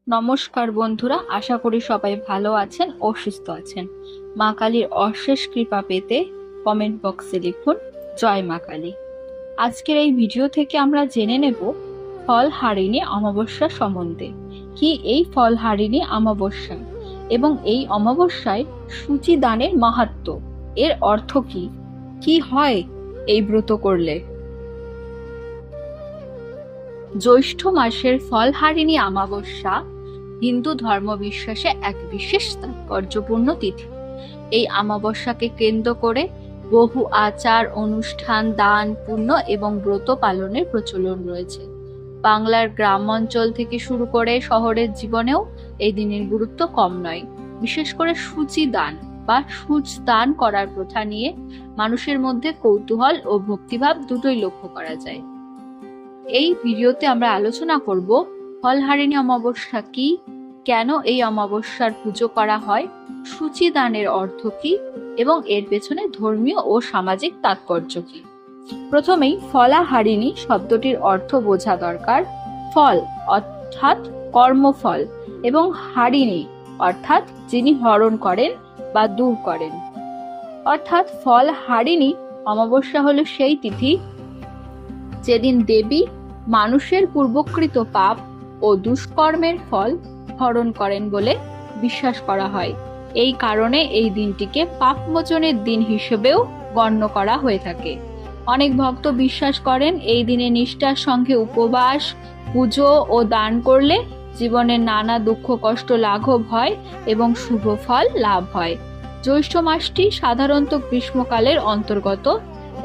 নমস্কার বন্ধুরা, আশা করি সবাই ভালো আছেন ও সুস্থ আছেন। মা কালীর অশেষ কৃপা পেতে কমেন্ট বক্সে লিখুন জয় মা কালী। আজকের এই ভিডিও থেকে আমরা জেনে নেব ফলহারিণী অমাবস্যা সম্বন্ধে। কি এই ফলহারিণী অমাবস্যা এবং এই অমাবস্যায় সূচি দানের মাহাত্ম্য, এর অর্থ কি, কি হয় এই ব্রত করলে। জ্যৈষ্ঠ মাসের ফলহারিণী অমাবস্যা হিন্দু ধর্ম বিশ্বাসে এক বিশেষ তাৎপর্যপূর্ণ তিথি। এই অমাবস্যাকে কেন্দ্র করে বহু আচার অনুষ্ঠান, দান, পুণ্য এবং ব্রত পালনের প্রচলন রয়েছে। বাংলার গ্রাম অঞ্চল থেকে শুরু করে শহরের জীবনেও এই দিনের গুরুত্ব কম নয়। বিশেষ করে সূচি দান বা সূচ দান করার প্রথা নিয়ে মানুষের মধ্যে কৌতূহল ও ভক্তিভাব দুটোই লক্ষ্য করা যায়। এই ভিডিওতে আমরা আলোচনা করব ফলহারিণী অমাবস্যা কি, কেন এই অমাবস্যার পুজো করা হয়, সূচি দানের অর্থ কি এবং এর পেছনে ধর্মীয় ও সামাজিক তাৎপর্য কি। প্রথমেই ফলাহারিণী শব্দটির অর্থ বোঝা দরকার। ফল অর্থাৎ কর্মফল এবং হারিণী অর্থাৎ যিনি হরণ করেন বা দূর করেন। অর্থাৎ ফলহারিণী অমাবস্যা হলো সেই তিথি যেদিন দেবী মানুষের পূর্বকৃত পাপ ও দুষ্কর্মের ফল হরণ করেন বলে বিশ্বাস করা হয়। এই কারণে এই দিনটিকে পাপমোচনের দিন হিসেবেও গণ্য করা হয়ে থাকে। অনেক ভক্ত বিশ্বাস করেন এই দিনে নিষ্ঠার সঙ্গে উপবাস, পুজো ও দান করলে জীবনের নানা দুঃখ কষ্ট লাঘব হয় এবং শুভ ফল লাভ হয়। জ্যৈষ্ঠ মাসটি সাধারণত গ্রীষ্মকালের অন্তর্গত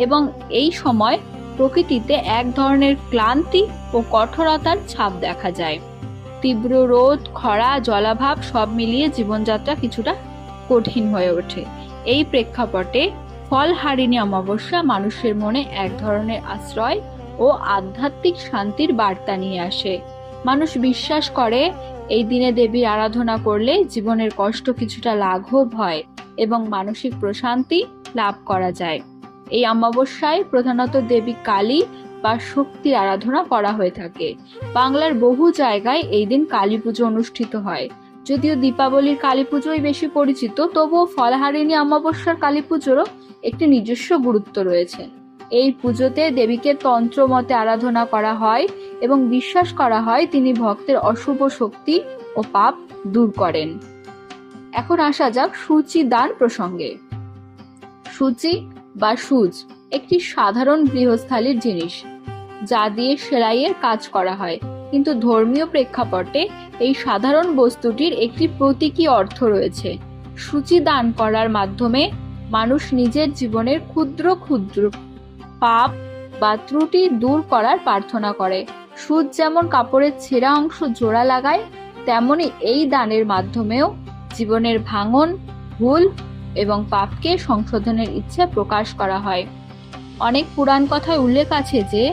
এবং এই সময় প্রকৃতিতে এক ধরনের ক্লান্তি ও কঠোরতার ছাপ দেখা যায়। তীব্র রোদ, খরা, জলাভাব সব মিলিয়ে জীবনযাত্রা কিছুটা কঠিন হয়ে ওঠে। এই প্রেক্ষাপটে ফলহারিণী অমাবস্যা মানুষের মনে এক ধরনের আশ্রয় ও আধ্যাত্মিক শান্তির বার্তা নিয়ে আসে। মানুষ বিশ্বাস করে এই দিনে দেবীর আরাধনা করলে জীবনের কষ্ট কিছুটা লাঘব হয় এবং মানসিক প্রশান্তি লাভ করা যায়। এই অমাবস্যায় প্রধানত দেবী কালী বা শক্তির আরাধনা করা হয়ে থাকে। বাংলার বহু জায়গায় এই দিন কালী পুজো অনুষ্ঠিত হয়। যদিও দীপাবলির কালী পুজোই বেশি পরিচিত, তবুও ফলহারিণী অমাবস্যার কালী পুজোরও একটি নিজস্ব গুরুত্ব রয়েছে। এই পুজোতে দেবীকে তন্ত্র মতে আরাধনা করা হয় এবং বিশ্বাস করা হয় তিনি ভক্তের অশুভ শক্তি ও পাপ দূর করেন। এখন আসা যাক সূচি দান প্রসঙ্গে। সূচি বা সূচ একটি সাধারণ গৃহস্থালির জিনিস যা দিয়ে সেলাইয়ের কাজ করা হয়, কিন্তু ধর্মীয় প্রেক্ষাপটে এই সাধারণ বস্তুটির একটি প্রতীকী অর্থ রয়েছে। সূচি দান করার মাধ্যমে মানুষ নিজের জীবনের ক্ষুদ্র ক্ষুদ্র পাপ বা ত্রুটি দূর করার প্রার্থনা করে। সূচ যেমন কাপড়ের ছেঁড়া অংশ জোড়া লাগায়, তেমনি এই দানের মাধ্যমেও জীবনের ভাঙন, ভুল এবং পাপকে সংশোধনের ইচ্ছে প্রকাশ করা হয়। অনেক পুরাণ কথায় উল্লেখ আছে যে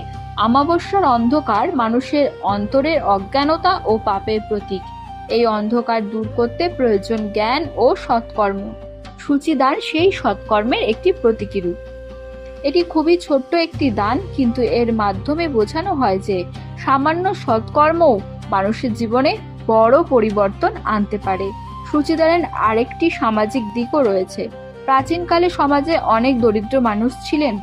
অমাবস্যার অন্ধকার মানুষের অন্তরের অজ্ঞানতা ও পাপের প্রতীক। এই অন্ধকার দূর করতে প্রয়োজন জ্ঞান ও সৎকর্ম। সূচিদান সেই সৎকর্মের একটি প্রতীকী রূপ। এটি খুবই ছোট্ট একটি দান, কিন্তু এর মাধ্যমে বোঝানো হয় যে সামান্য সৎকর্মও মানুষের জীবনে বড় পরিবর্তন আনতে পারে। সূচিদানের আরেকটি সামাজিক দিকও রয়েছে। প্রাচীনকালে সমাজে অনেক দরিদ্র মানুষ ছিলেন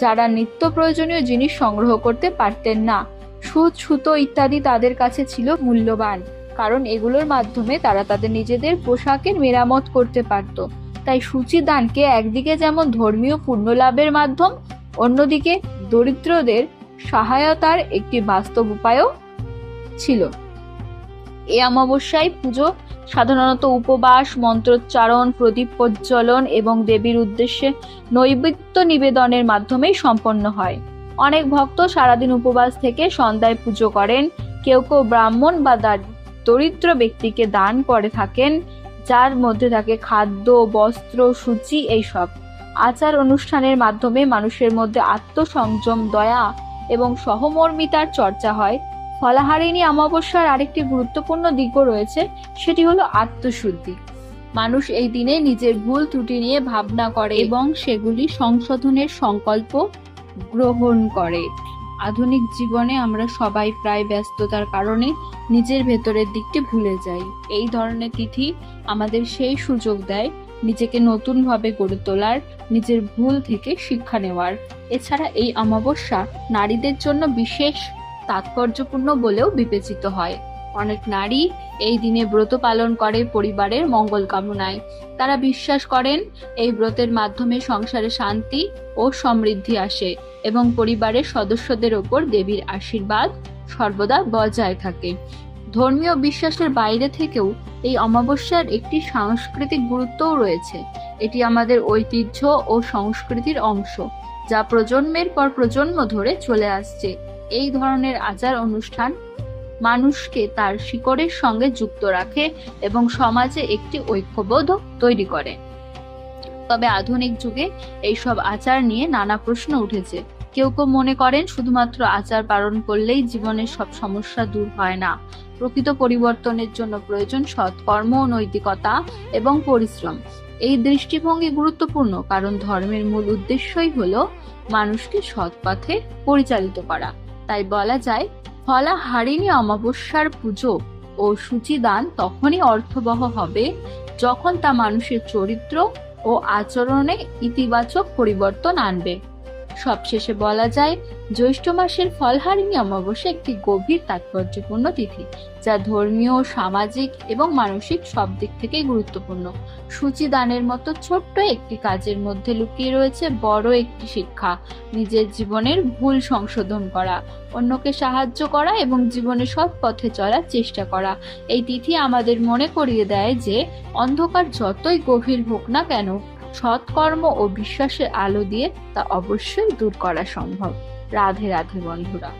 যারা নিত্য প্রয়োজনীয় জিনিস সংগ্রহ করতে পারতেন না। সুচ, সুতো ইত্যাদি তাদের কাছে ছিল মূল্যবান, কারণ এগুলোর মাধ্যমে তারা তাদের নিজেদের পোশাকের মেরামত করতে পারত। তাই সূচি দানকে একদিকে যেমন ধর্মীয় পুণ্য লাভের মাধ্যম, অন্যদিকে দরিদ্রদের সহায়তার একটি বাস্তব উপায়ও ছিল। এই অমাবস্যায় পুজো সাধারণত উপবাস, মন্ত্রোচ্চারণ, প্রদীপ প্রজ্বলন এবং দেবীর উদ্দেশ্যে নৈবেদ্য নিবেদনের মাধ্যমেই সম্পন্ন হয়। অনেক ভক্ত সারাদিন উপবাস থেকে সন্ধ্যায় পুজো করেন। কেউ কেউ ব্রাহ্মণ বা দরিদ্র ব্যক্তিকে দান করে থাকেন, যার মধ্যে থাকে খাদ্য, বস্ত্র, সূচি এইসব। আচার অনুষ্ঠানের মাধ্যমে মানুষের মধ্যে আত্মসংযম, দয়া এবং সহমর্মিতার চর্চা হয়। ফলহারিণী অমাবস্যার আরেকটি গুরুত্বপূর্ণ দিকও রয়েছে, সেটি হলো আত্মশুদ্ধি। মানুষ এই দিনে নিজের ভুল ত্রুটি নিয়ে ভাবনা করে এবং সেগুলি সংশোধনের সংকল্প গ্রহণ করে। আধুনিক জীবনে আমরা সবাই প্রায় ব্যস্ততার কারণে নিজের ভেতরের দিকটি ভুলে যাই। এই ধরনের তিথি আমাদের সেই সুযোগ দেয় নিজেকে নতুনভাবে গড়ে তোলার, নিজের ভুল থেকে শিক্ষা নেওয়ার। এছাড়া এই অমাবস্যা নারীদের জন্য বিশেষ তাৎপর্যপূর্ণ বলেও বিবেচিত হয়। অনেক নারী এই দিনে ব্রত পালন করে পরিবারের মঙ্গল কামনায়। তারা বিশ্বাস করেন এই ব্রতের মাধ্যমে সংসারে শান্তি ও সমৃদ্ধি আসে এবং পরিবারের সদস্যদের ওপর দেবীর আশীর্বাদ সর্বদা বজায় থাকে। ধর্মীয় বিশ্বাসের বাইরে থেকেও এই অমাবস্যার একটি সাংস্কৃতিক গুরুত্বও রয়েছে। এটি আমাদের ঐতিহ্য ও সংস্কৃতির অংশ, যা প্রজন্মের পর প্রজন্ম ধরে চলে আসছে। এই ধরনের আচার অনুষ্ঠান মানুষকে তার শিকড়ের সঙ্গে যুক্ত রাখে এবং সমাজে একটি ঐক্যবোধ তৈরি করে। তবে আধুনিক যুগে এইসব আচার নিয়ে নানা প্রশ্ন উঠেছে। কেউ কেউ মনে করেন শুধুমাত্র আচার পালন করলেই জীবনের সব সমস্যা দূর হয় না। প্রকৃত পরিবর্তনের জন্য প্রয়োজন সৎকর্ম, নৈতিকতা এবং পরিশ্রম। এই দৃষ্টিভঙ্গি গুরুত্বপূর্ণ, কারণ ধর্মের মূল উদ্দেশ্যই হলো মানুষকে সৎ পথে পরিচালিত করা। তাই বলা যায়, ফলাহারিণী অমাবস্যার পুজো ও সূচিদান তখনই অর্থবহ হবে যখন তা মানুষের চরিত্র ও আচরণে ইতিবাচক পরিবর্তন আনবে। সবশেষে বলা যায়, জ্যৈষ্ঠ মাসের ফলহারিণী অমাবস্যা একটি গভীর তাৎপর্যপূর্ণ তিথি, যা ধর্মীয়, সামাজিক এবং মানসিক সব দিক থেকেই গুরুত্বপূর্ণ। সূচিদানের মতো ছোট্ট একটি কাজের মধ্যে লুকিয়ে রয়েছে বড় একটি শিক্ষা: নিজের জীবনের ভুল সংশোধন করা, অন্যকে সাহায্য করা এবং জীবনে সৎ পথে চলার চেষ্টা করা। এই তিথি আমাদের মনে করিয়ে দেয় যে অন্ধকার যতই গভীর হোক না কেন, সৎকর্ম ও বিশ্বাসের আলো দিয়ে তা অবশ্যই দূর করা সম্ভব। রাধে রাধে বন্ধুরা।